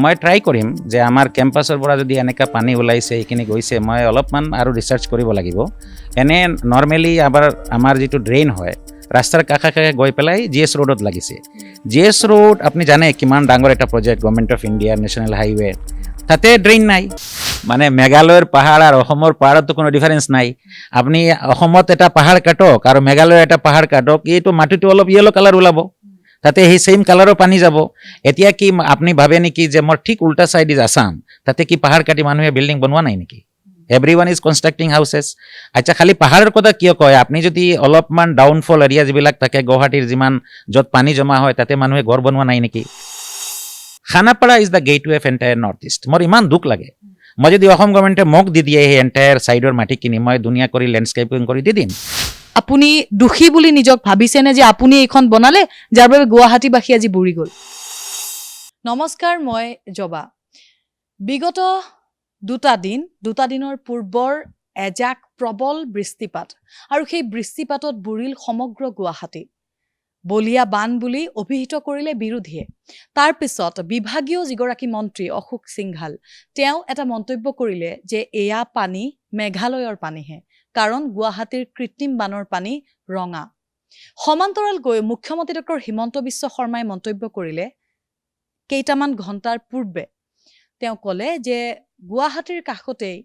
মই ট্ৰাই কৰিম যে আমাৰ কেম্পাছৰ পৰা যদি এনেকুৱা পানী ওলাইছে এইখিনি গৈছে মই অলপমান আৰু ৰিচাৰ্চ কৰিব লাগিব এনে নৰ্মেলি আমাৰ যিটো ড্ৰেইন হয় ৰাস্তাৰ কাষে কাষে গৈ পেলাই GS ৰোডত লাগিছে GS ৰোড আপুনি জানে কিমান ডাঙৰ এটা প্ৰজেক্ট গভৰ্ণমেণ্ট অফ ইণ্ডিয়াৰ নেশ্যনেল হাইৱে তাতে ড্ৰেইন নাই মানে মেঘালয়ৰ পাহাৰ আৰু অসমৰ পাহাৰতো কোনো ডিফাৰেঞ্চ নাই আপুনি অসমত এটা পাহাৰ কাটক আৰু মেঘালয়ৰ এটা পাহাৰ কাটক এইটো মাটিটো অলপ য়েলো কালাৰ ওলাব তাতে সেই সেম কালাৰৰ পানী যাব এতিয়া কি আপুনি ভাবে নেকি যে মোৰ ঠিক উল্টা চাইড ইজ আসাম তাতে কি পাহাৰ কাটি মানুহে বিল্ডিং বনোৱা নাই নেকি এভৰিৱান ইজ কনষ্ট্ৰাক্টিং হাউচেছ আচ্ছা খালি পাহাৰৰ কথা কিয় কয় আপুনি যদি অলপমান ডাউনফল এৰিয়া যিবিলাক থাকে গুৱাহাটীৰ যিমান য'ত পানী জমা হয় তাতে মানুহে ঘৰ বনোৱা নাই নেকি Khanapara is the gateway of entire north east মোৰ ইমান দুখ লাগে মই যদি অসম গভৰ্ণমেণ্টে মোক দি দিয়ে সেই এণ্টায়াৰ ছাইডৰ মাটি কিনি মই ধুনীয়া কৰি লেণ্ডস্কেপিং কৰি দি দিম আপুনি দুখী বুলি নিজক ভাবিছেনে যে আপুনি এইখন বনালে যাৰ বাবে গুৱাহাটীবাসী আজি বুৰি গ'ল নমস্কাৰ মই জবা বিগত দুটা দিনৰ পূৰ্বৰ এজাক প্ৰবল বৃষ্টিপাত আৰু সেই বৃষ্টিপাতত বুৰিল সমগ্ৰ গুৱাহাটী বলিয়া বান বুলি অভিহিত কৰিলে বিৰোধীয়ে তাৰ পিছত বিভাগীয় যিগৰাকী মন্ত্ৰী অশোক সিংঘাল তেওঁ এটা মন্তব্য কৰিলে যে এয়া পানী মেঘালয়ৰ পানীহে কাৰণ গুৱাহাটীৰ কৃত্ৰিম বানৰ পানী ৰঙা সমান্তৰাল গৈ মুখ্যমন্ত্ৰী ডক্টৰ হিমন্ত বিশ্ব শৰ্মাই মন্তব্য কৰিলে কেইটামান ঘণ্টাৰ পূৰ্বে তেওঁ ক'লে যে গুৱাহাটীৰ কাষতেই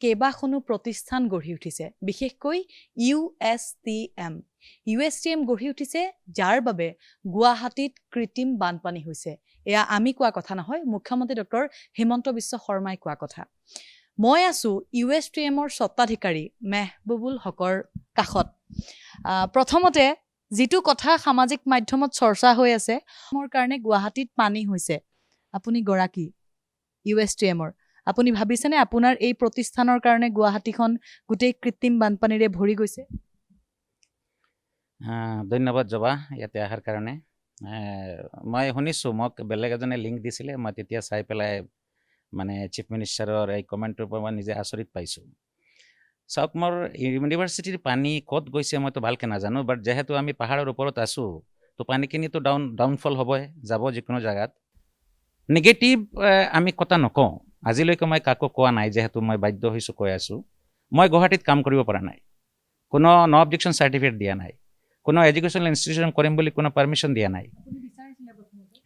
কেইবাখনো প্ৰতিষ্ঠান গঢ়ি উঠিছে বিশেষকৈ USTM গঢ়ি উঠিছে যাৰ বাবে গুৱাহাটীত কৃত্ৰিম বানপানী হৈছে এয়া আমি কোৱা কথা নহয় মুখ্যমন্ত্ৰী ডক্টৰ হিমন্ত বিশ্ব শৰ্মাই কোৱা কথা মই আছো USTMৰ স্বত্বাধিকাৰী মেহবুবুল হকৰ কাষত প্ৰথমতে যিটো কথা সামাজিক মাধ্যমত চৰ্চা হৈ আছে মোৰ কাৰণে গুৱাহাটীত পানী হৈছে আপুনি গৰাকী USTMৰ আপুনি ভাবিছেনে আপোনাৰ এই প্ৰতিষ্ঠানৰ কাৰণে গুৱাহাটীখন গোটেই কৃত্ৰিম বানপানীৰে ভৰি গৈছে ধন্যবাদ জবা ইয়াতে অহাৰ কাৰণে মই শুনিছোঁ মোক বেলেগ এজনে লিংক দিছিলে মই তেতিয়া চাই পেলাই মানে চিফ মিনিষ্টাৰৰ এই কমেণ্টটোৰ পৰা মই নিজে আচৰিত পাইছোঁ চাওক মোৰ ইউনিভাৰ্চিটিৰ পানী ক'ত গৈছে মইতো ভালকৈ নাজানো বাট যিহেতু আমি পাহাৰৰ ওপৰত আছোঁ তো পানীখিনিতো ডাউনফল হ'বই যাব যিকোনো জেগাত নিগেটিভ আমি কথা নকওঁ আজিলৈকে মই কাকো কোৱা নাই যিহেতু মই বাধ্য হৈছোঁ কৈ আছোঁ মই গুৱাহাটীত কাম কৰিব পৰা নাই কোনো ন অবজেকশ্যন চাৰ্টিফিকেট দিয়া নাই কোনো এডুকেশ্যনেল ইনষ্টিটিউশ্যন কৰিম বুলি কোনো পাৰ্মিশ্যন দিয়া নাই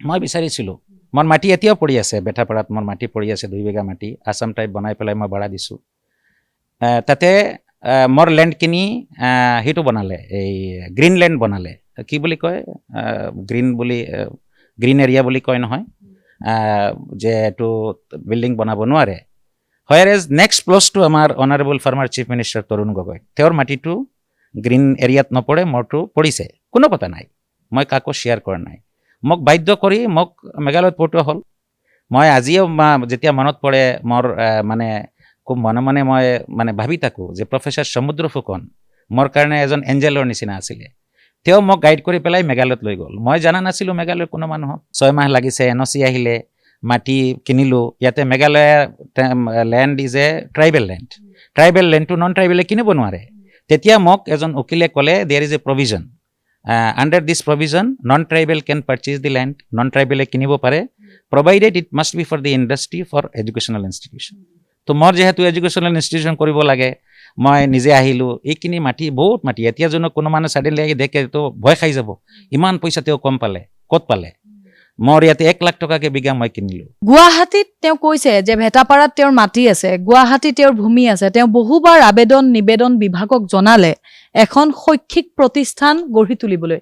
মই বিচাৰিছিলোঁ মোৰ মাটি এতিয়াও পৰি আছে বেঠাপাৰাত মোৰ মাটি পৰি আছে 2 বিঘা মাটি আছাম টাইপ বনাই পেলাই মই ভাড়া দিছোঁ তাতে মোৰ লেণ্ড কিনি সেইটো বনালে এই গ্ৰীণ লেণ্ড বনালে কি বুলি কয় গ্ৰীণ এৰিয়া বুলি কয় নহয় যে এইটো বিল্ডিং বনাব নোৱাৰে হোৱেৰ এজ নেক্সট ক্ল'জটো আমাৰ honourable farmer chief minister Tarun Gogoi তেওঁৰ মাটিটো গ্ৰীণ এৰিয়াত নপৰে মোৰটো পৰিছে কোনো কথা নাই মই কাকো শ্বেয়াৰ কৰা নাই মোক বাধ্য কৰি মোক মেঘালয়ত পঠোৱা হ'ল মই আজিও যেতিয়া মনত পৰে মোৰ মানে খুব মনে মনে মই মানে ভাবি থাকোঁ যে প্ৰফেচাৰ সমুদ্ৰ ফুকন মোৰ কাৰণে এজন এঞ্জেলৰ নিচিনা আছিলে তেওঁ মোক গাইড কৰি পেলাই মেঘালয়ত লৈ গ'ল মই জানা নাছিলোঁ মেঘালয়ৰ কোনো মানুহক 6 মাহ লাগিছে NOC আহিলে মাটি কিনিলোঁ ইয়াতে মেঘালয়ৰ লেণ্ড ইজ এ ট্ৰাইবেল লেণ্ডটো নন ট্ৰাইবেলে কিনিব নোৱাৰে তেতিয়া মোক এজন উকিলে ক'লে there is a provision under this provision non tribal can purchase the land non ট্ৰাইবেলে কিনিব পাৰে provided it must be for the industry for educational institution তো মোৰ যিহেতু এডুকেশ্যনেল ইনষ্টিটিউশ্যন কৰিব লাগে মই নিজে আহিলোঁ এইখিনি মাটি বহুত মাটি এতিয়া যোনো কোনো মানুহ ছাডেনলি আহি দেখে তো ভয় খাই যাব ইমান পইচা তেওঁ কম পালে ক'ত পালে মোৰ ইয়াতে 1 লাখ টকাকে বিঘা মই কিনিলোঁ গুৱাহাটীত তেওঁ কৈছে যে ভেটাপাৰাত তেওঁৰ মাটি আছে গুৱাহাটীত তেওঁৰ ভূমি আছে তেওঁ বহুবাৰ নিবেদন বিভাগক জনালে এখন শৈক্ষিক প্ৰতিষ্ঠান গঢ়ি তুলিবলৈ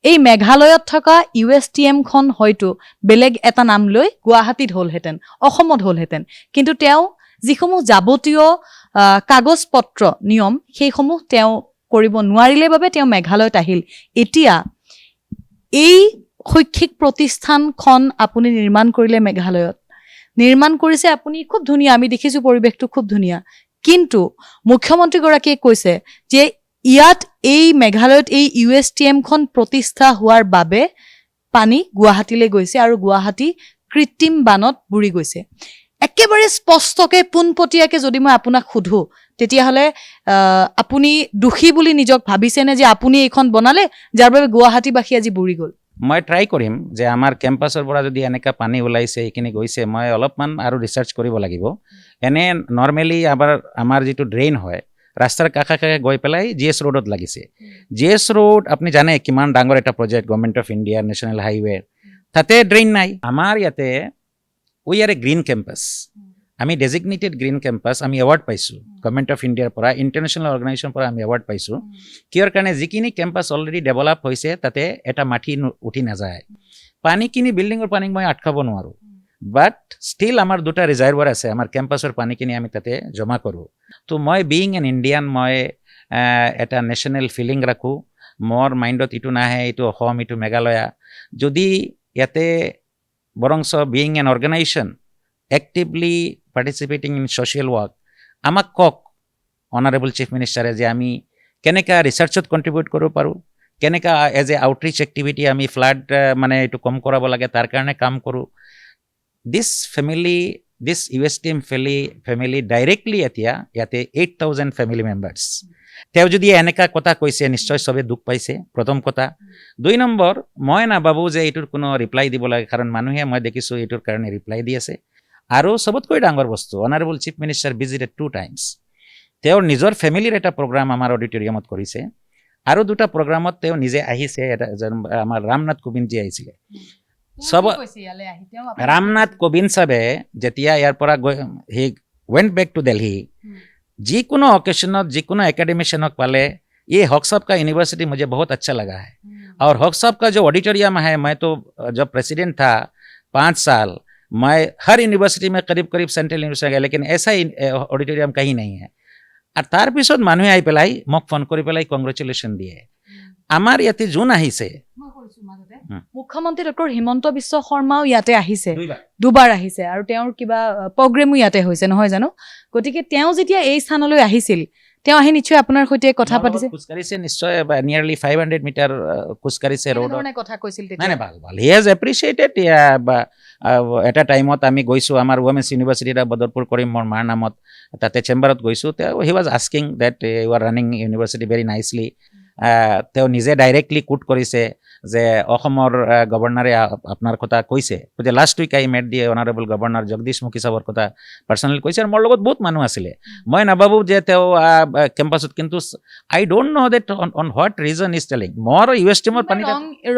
এই মেঘালয়ত থকা USTMখন হয়তো বেলেগ এটা নাম লৈ গুৱাহাটীত হ'লহেঁতেন অসমত হ'লহেঁতেন কিন্তু তেওঁ যিসমূহ যাৱতীয় কাগজ পত্ৰ নিয়ম সেইসমূহ তেওঁ কৰিব নোৱাৰিলে বাবে তেওঁ মেঘালয়ত আহিল এতিয়া এই শৈক্ষিক প্ৰতিষ্ঠানখন আপুনি নিৰ্মাণ কৰিলে মেঘালয়ত নিৰ্মাণ কৰিছে আপুনি খুব ধুনীয়া আমি দেখিছোঁ পৰিৱেশটো খুব ধুনীয়া কিন্তু মুখ্যমন্ত্ৰীগৰাকীয়ে কৈছে যে ইয়াত এই মেঘালয়ত এই USTMখন প্ৰতিষ্ঠা হোৱাৰ বাবে পানী গুৱাহাটীলৈ গৈছে আৰু গুৱাহাটী কৃত্ৰিম বানত বুৰি গৈছে একেবাৰে স্পষ্টকে পোনপটীয়াকে যদি মই আপোনাক সুধো তেতিয়াহ'লে আপুনি দুখী বুলি নিজক ভাবিছেনে যে আপুনি এইখন বনালে যাৰ বাবে গুৱাহাটীবাসী আজি বুৰি গ'ল মই ট্ৰাই কৰিম যে আমাৰ কেম্পাছৰ পৰা যদি এনেকুৱা পানী ওলাইছে এইখিনি গৈছে মই অলপমান আৰু ৰিচাৰ্চ কৰিব লাগিব এনে নৰ্মেলি আমাৰ যিটো ড্ৰেইন হয় ৰাস্তাৰ কাষে কাষে গৈ পেলাই GS ৰোডত লাগিছে GS ৰোড আপুনি জানে কিমান ডাঙৰ এটা project government of India national highway তাতে ড্ৰেইন নাই আমাৰ ইয়াতে we are A green campus আমি ডেজিগনেটেড গ্ৰীণ কেম্পাছ আমি এৱাৰ্ড পাইছোঁ গভৰ্ণমেণ্ট অফ ইণ্ডিয়াৰ পৰা ইণ্টাৰনেশ্যনেল অৰ্গেনাইজেশ্যনৰ পৰা আমি এৱাৰ্ড পাইছোঁ কিয়ৰ কাৰণে যিখিনি কেম্পাছ অলৰেডি ডেভেলপ হৈছে তাতে এটা মাটি উঠি নাযায় পানীখিনি বিল্ডিঙৰ পানী মই আটকাব নোৱাৰোঁ বাট ষ্টিল আমাৰ দুটা ৰিজাৰ্ভাৰ আছে আমাৰ কেম্পাছৰ পানীখিনি আমি তাতে জমা কৰোঁ তো মই বিইং এন ইণ্ডিয়ান মই এটা নেশ্যনেল ফিলিং ৰাখোঁ মোৰ মাইণ্ডত এইটো নাহে এইটো অসম এইটো মেঘালয়া যদি ইয়াতে বৰঞ্চ being an organisation actively participating in social work আমাক কওক অনাৰেবল চিফ মিনিষ্টাৰে যে আমি কেনেকৈ ৰিচাৰ্চত কণ্ট্ৰিবিউট কৰিব পাৰোঁ কেনেকৈ এজ এ আউটৰিচ এক্টিভিটি আমি ফ্লাড মানে এইটো কম কৰাব লাগে তাৰ কাৰণে কাম কৰোঁ দিছ USTM ফেমিলি ডাইৰেক্টলি এতিয়া ইয়াতে 8,000 ফেমিলি মেম্বাৰ্ছ তেওঁ যদি এনেকুৱা কথা কৈছে নিশ্চয় চবে দুখ পাইছে প্ৰথম কথা 2 নম্বৰ মই নাভাবোঁ যে এইটোৰ কোনো ৰিপ্লাই দিব লাগে কাৰণ মানুহে মই দেখিছোঁ এইটোৰ কাৰণে ৰিপ্লাই দি আছে আৰু চবতকৈ ডাঙৰ বস্তু honourable chief minister visited 2 times তেওঁৰ নিজৰ ফেমিলিৰ এটা প্ৰগ্ৰাম আমাৰ অডিটৰিয়ামত কৰিছে আৰু 2টা প্ৰগ্ৰামত তেওঁ নিজে আহিছে এটা আমাৰ ৰামনাথ কোবিন্দজী আহিছিলে সব ৰামনাথ কোবিন্দ চাবে যেতিয়া ইয়াৰ পৰা হি ৱেণ্ট বেক টু দিল্লী যিকোনো অকেশনত যিকোনো একাডেমিशियनক पाले ये हक साहब का यूनिवर्सिटी मुझे बहुत अच्छा लगा है और हक साहब का जो ऑडिटोरियम है मैं तो जब प्रेसिडेंट था 5 साल मैं हर यूनिवर्सिटी में करीब सेंट्रल यूनिवर्सिटी गया लेकिन ऐसा ऑडिटोरियम कहीं नहीं है और तार पिছত মানুহে আহি পেলাই মোক ফোন কৰি পেলাই কংগ্ৰেচুলেশ্যন দিয়ে আমাৰ ইয়াতে যোন আহিছে মুখ্যমন্ত্ৰী ডক্টৰ হিমন্ত বিশ্ব শৰ্মাও ইয়াতে আহিছে দুবাৰ আহিছে আৰু তেওঁৰ কিবা প্ৰগ্ৰেমো ইয়াতে হৈছে নহয় জানো গতিকে তেওঁ যেতিয়া এই স্থানলৈ আহিছিল তেওঁ আহি নিশ্চয় আপোনাৰ সৈতে কথা পাতিছে খোজকাঢ়িছে নিশ্চয় নিয়াৰলি 500 মিটাৰ খোজকাঢ়িছে ৰোডত কথা কৈছিল তেতিয়া ভাল হি হেজ এপ্ৰিচিয়েটেড এটা টাইমত আমি গৈছোঁ আমাৰ ওমেন্স ইউনিভাৰ্চিটি এটা বদৰপুৰ কৰিম মোৰ মাৰ নামত তাতে চেম্বাৰত গৈছোঁ he was asking that you are running university very nicely তেওঁ নিজে ডাইৰেক্টলি কোট কৰিছে যে অসমৰ গভৰ্ণৰে আপোনাৰ কথা কৈছে যে last week I met the honourable governor Jagdish Mukhi চাহাবৰ কথা পাৰ্চনেলি কৈছে আৰু মোৰ লগত বহুত মানুহ আছিলে মই নাভাবোঁ যে তেওঁ কেম্পাছত কিন্তু I don't know' that on what reason is telling মোৰ USTMৰ পানী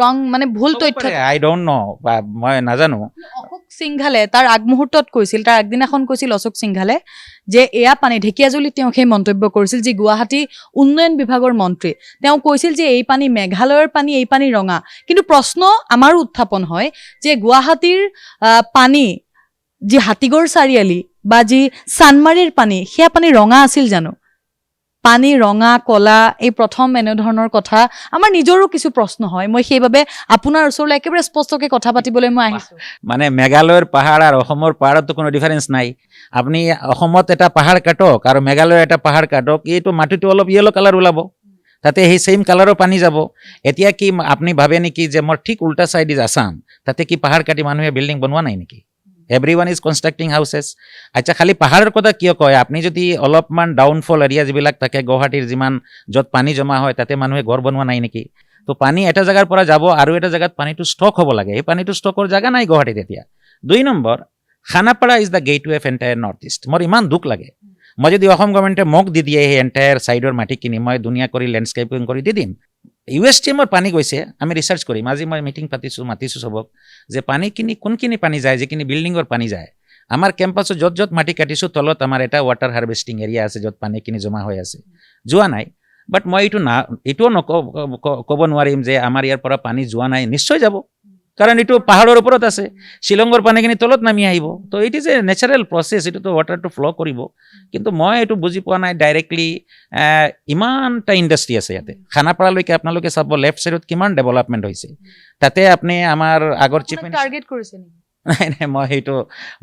ৰং মানে ভুল তথ্য আই ডোণ্ট ন' মই নাজানো অশোক সিংঘালে তাৰ আগমুহূৰ্তত কৈছিল তাৰ আগদিনাখন কৈছিল অশোক সিংঘালে যে এয়া পানী ঢেকিয়াজুলিত তেওঁ সেই মন্তব্য কৰিছিল যি গুৱাহাটী উন্নয়ন বিভাগৰ মন্ত্ৰী তেওঁ কৈছিল যে এই পানী মেঘালয়ৰ পানী এই পানী ৰঙা কিন্তু প্ৰশ্ন আমাৰো উত্থাপন হয় যে গুৱাহাটীৰ পানী যি হাতীগড় চাৰিআলি বা যি চানমাৰীৰ পানী সেয়া পানী ৰঙা আছিল জানো পানী ৰঙা কলা এই প্ৰথম এনেধৰণৰ কথা আমাৰ নিজৰো কিছু প্ৰশ্ন হয় মই সেইবাবে আপোনাৰ ওচৰলৈ একেবাৰে স্পষ্টকৈ কথা পাতিবলৈ মই আহিছোঁ মানে মেঘালয়ৰ পাহাৰ আৰু অসমৰ পাহাৰতো কোনো ডিফাৰেঞ্চ নাই আপুনি অসমত এটা পাহাৰ কাটক আৰু মেঘালয়ৰ এটা পাহাৰ কাটক এইটো মাটিটো অলপ য়েলো কালাৰ ওলাব তাতে সেই সেম কালাৰৰ পানী যাব এতিয়া কি আপুনি ভাবে নেকি যে মোৰ ঠিক উল্টা চাইড ইজ আছাম তাতে কি পাহাৰ কাটি মানুহে বিল্ডিং বনোৱা নাই নেকি এভৰিৱান ইজ কনষ্ট্ৰাক্টিং হাউচেছ আচ্ছা খালি পাহাৰৰ কথা কিয় কয় আপুনি যদি অলপমান ডাউনফল এৰিয়া যিবিলাক থাকে গুৱাহাটীৰ যিমান য'ত পানী জমা হয় তাতে মানুহে ঘৰ বনোৱা নাই নেকি তো পানী এটা জেগাৰ পৰা যাব আৰু এটা জেগাত পানীটো ষ্টক হ'ব লাগে এই পানীটো ষ্টকৰ জেগা নাই গুৱাহাটীত এতিয়া 2 number Khanapara is the gateway of entire north east মোৰ ইমান দুখ লাগে মই যদি অসম গভৰ্ণমেণ্টে মোক দি দিয়ে সেই এণ্টায়াৰ ছাইডৰ মাটি কিনি মই ধুনীয়া কৰি লেণ্ডস্কেপিং কৰি দি দিম USTMৰ পানী গৈছে আমি ৰিচাৰ্চ কৰিম আজি মই মিটিং মাতিছোঁ চবক যে পানীখিনি কোনখিনি পানী যায় যিখিনি বিল্ডিঙৰ পানী যায় আমাৰ কেম্পাছত য'ত মাটি কাটিছোঁ তলত আমাৰ এটা ৱাটাৰ হাৰ্ভেষ্টিং এৰিয়া আছে য'ত পানীখিনি জমা হৈ আছে যোৱা নাই বাট মই এইটোও ক'ব নোৱাৰিম যে আমাৰ ইয়াৰ পৰা পানী যোৱা নাই নিশ্চয় যাব কাৰণ এইটো পাহাৰৰ ওপৰত আছে শ্বিলঙৰ পানীখিনি তলত নামি আহিব তো it is a natural process এইটোতো ৱাটাৰটো ফ্ল' কৰিব কিন্তু মই এইটো বুজি পোৱা নাই ডাইৰেক্টলি ইমানটা ইণ্ডাষ্ট্ৰি আছে ইয়াতে খানাপাৰালৈকে আপোনালোকে চাব লেফ্ট ছাইডত কিমান ডেভেলপমেণ্ট হৈছে তাতে আপুনি আমাৰ আগৰ চিফ টাৰ্গেট কৰিছে নেকি নাই নাই মই সেইটো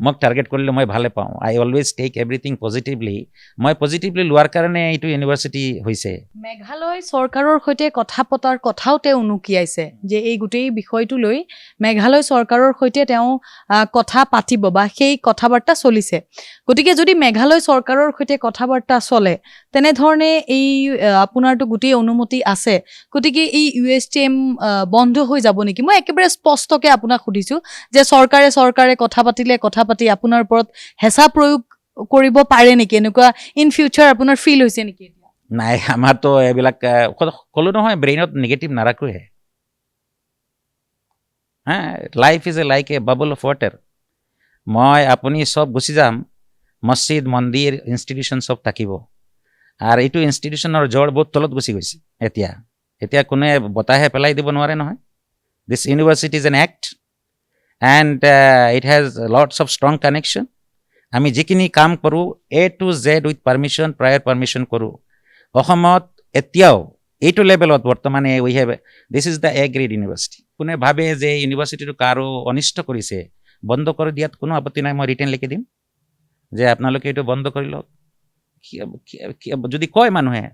মোক টাৰ্গেট কৰিলে মই ভালে পাওঁ আই অলৱেজ টেক এভৰিথিং পজিটিভলি মই পজিটিভলি লোৱাৰ কাৰণে এইটো ইউনিভাৰ্চিটি হৈছে মেঘালয় চৰকাৰৰ সৈতে কথা পতাৰ কথাও তেওঁ উনুকিয়াইছে যে এই গোটেই বিষয়টো লৈ মেঘালয় চৰকাৰৰ সৈতে তেওঁ কথা পাতিব বা সেই কথা বাৰ্তা চলিছে গতিকে যদি মেঘালয় চৰকাৰৰ সৈতে কথা বাৰ্তা চলে তেনেধৰণে এই আপোনাৰতো গোটেই অনুমতি আছে গতিকে এই USTM বন্ধ হৈ যাব নেকি মই একেবাৰে স্পষ্টকৈ আপোনাক সুধিছোঁ যে চৰকাৰে কথা পাতি আপোনাৰ ওপৰত হেঁচা প্ৰয়োগ কৰিব পাৰে নেকি এনেকুৱা ইন ফিউচাৰ আপোনাৰ ফিল হৈছে নেকি নাই আমাৰতো এইবিলাক ক'লো নহয় ব্ৰেইনত নিগেটিভ নাৰাখোহে হা life is like a bubble of water মই আপুনি চব গুচি যাম মছজিদ মন্দিৰ ইনষ্টিটিউশ্যন চব থাকিব আৰু এইটো ইনষ্টিটিউশ্যনৰ জ্বৰ বহুত তলত গুচি গৈছে এতিয়া কোনে বতাহে পেলাই দিব নোৱাৰে নহয় this university is an act and it has lots of strong connection আমি যিখিনি কাম কৰোঁ A to Z with permission prior permission কৰোঁ অসমত এতিয়াও এইটো লেভেলত বৰ্তমানে we have this is the A grade university কোনে ভাবে যে ইউনিভাৰ্চিটিটো কাৰো অনিষ্ট কৰিছে বন্ধ কৰি দিয়াত কোনো আপত্তি নাই মই ৰিটেন লিখি দিম যে আপোনালোকে এইটো বন্ধ কৰি লওক যদি কয় মানুহে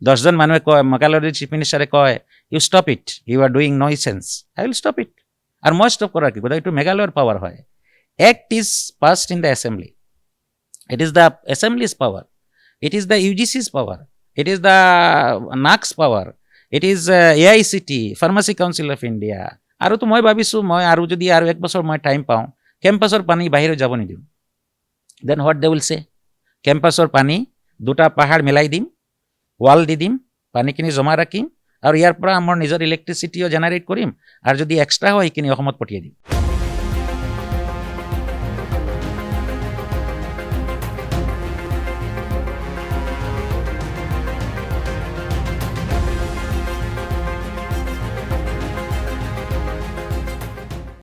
10জন মানুহে কয় মেঘালয়ৰ চিফ মিনিষ্টাৰে কয় you stop it you are doing nuisance I will stop it আৰু মই ষ্টপ কৰাৰ কি কথা এইটো মেঘালয়ৰ পাৱাৰ হয় act is passed in the assembly it is the assembly's power it is the UGC's power it is the NAC's power it is AICT pharmacy council of India আৰু তো মই ভাবিছোঁ মই আৰু যদি আৰু এক বছৰ মই টাইম পাওঁ কেম্পাছৰ পানী বাহিৰত যাব নিদিওঁ দেন হোৱাট দে উইল চে কেম্পাছৰ পানী দুটা পাহাৰ মিলাই দিম ৱাল দি দিম পানীখিনি জমা ৰাখিম আৰু ইয়াৰ পৰা আমাৰ নিজৰ ইলেক্ট্ৰিচিটিও জেনেৰেট কৰিম আৰু যদি এক্সট্ৰা হয় সেইখিনি অসমত পঠিয়াই দিম